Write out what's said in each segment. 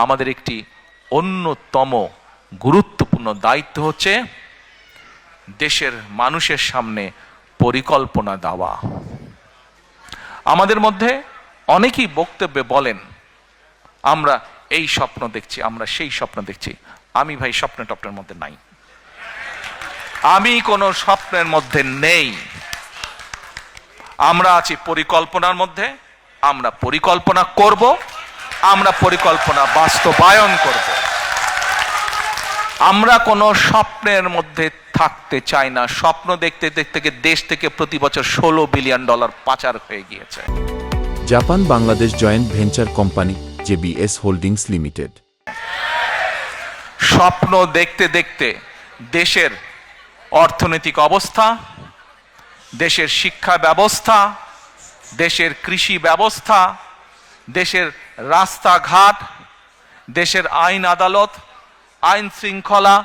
আমাদের একটি অন্যতম গুরুত্বপূর্ণ দায়িত্ব হচ্ছে দেশের মানুষের সামনে পরিকল্পনা দেওয়া। আমাদের মধ্যে অনেকেই বক্তব্যে বলেন আমরা এই স্বপ্ন দেখছি, আমরা সেই স্বপ্ন দেখছি। আমি ভাই স্বপ্ন টপ্নের মধ্যে নাই, আমি কোনো স্বপ্নের মধ্যে নেই। আমরা আছি পরিকল্পনার মধ্যে। আমরা পরিকল্পনা করব, আমরা পরিকল্পনা বাস্তবায়ন করব। আমরা কোনো স্বপ্নের মধ্যে থাকতে চাই না। স্বপ্ন দেখতে দেখতে দেশ থেকে প্রতি বছর $16 বিলিয়ন পাচার হয়ে গিয়েছে। Japan Bangladesh joint venture company JBS holdings limited. স্বপ্ন দেখতে দেখতে দেশের অর্থনৈতিক অবস্থা, দেশের শিক্ষা ব্যবস্থা, দেশের কৃষি ব্যবস্থা, দেশের রাস্তাঘাট, দেশের আইন আদালত, আইন শৃঙ্খলা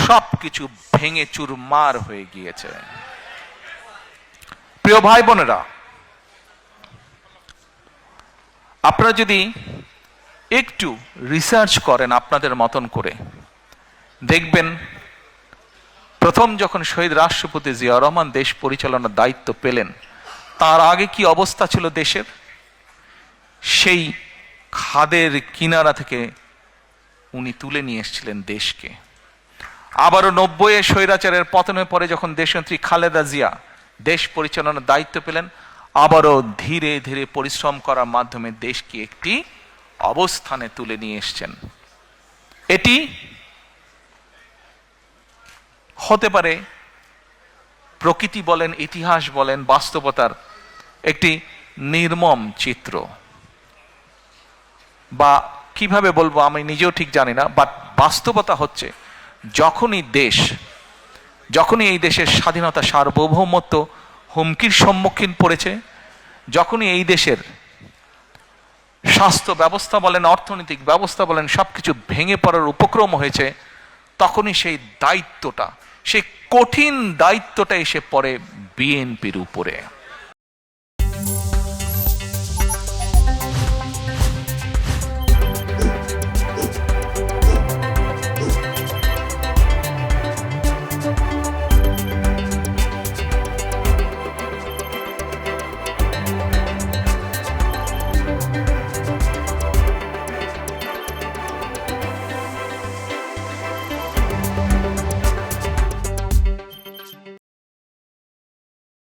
সবকিছু ভেঙে চুরমার হয়ে গিয়েছে। প্রিয় ভাই বোনেরা, আপনারা যদি একটু রিসার্চ করেন আপনাদের মতন করে, দেখবেন প্রথম যখন শহীদ রাষ্ট্রপতি জিয়া রহমান দেশ পরিচালনার দায়িত্ব পেলেন, তার আগে কি অবস্থা ছিল দেশের? সেই খাদের কিনারা থেকে উনি তুলে নিয়ে এসেছিলেন দেশকে। আবারও 90-এ স্বৈরাচারের পতনের পরে যখন দেশনেত্রী খালেদা জিয়া দেশ পরিচালনার দায়িত্ব পেলেন, আবারও ধীরে ধীরে পরিশ্রম করার মাধ্যমে দেশকে একটি অবস্থানে তুলে নিয়ে এসেছেন। এটি হতে পারে প্রকৃতি বলেন, ইতিহাস বলেন, বাস্তবতার একটি নির্মম চিত্র, বা কিভাবে বলবো আমি নিজেও ঠিক জানি না। বাট বাস্তবতা হচ্ছে যখনই এই দেশের স্বাধীনতা সার্বভৌমত্ব হুমকির সম্মুখীন পড়েছে, যখনই এই দেশের স্বাস্থ্য ব্যবস্থা বলেন, অর্থনৈতিক ব্যবস্থা বলেন, সবকিছু ভেঙে পড়ার উপক্রম হয়েছে, তখনই সেই দায়িত্বটা, সেই কঠিন দায়িত্বটা এসে পড়ে বিএনপির উপরে।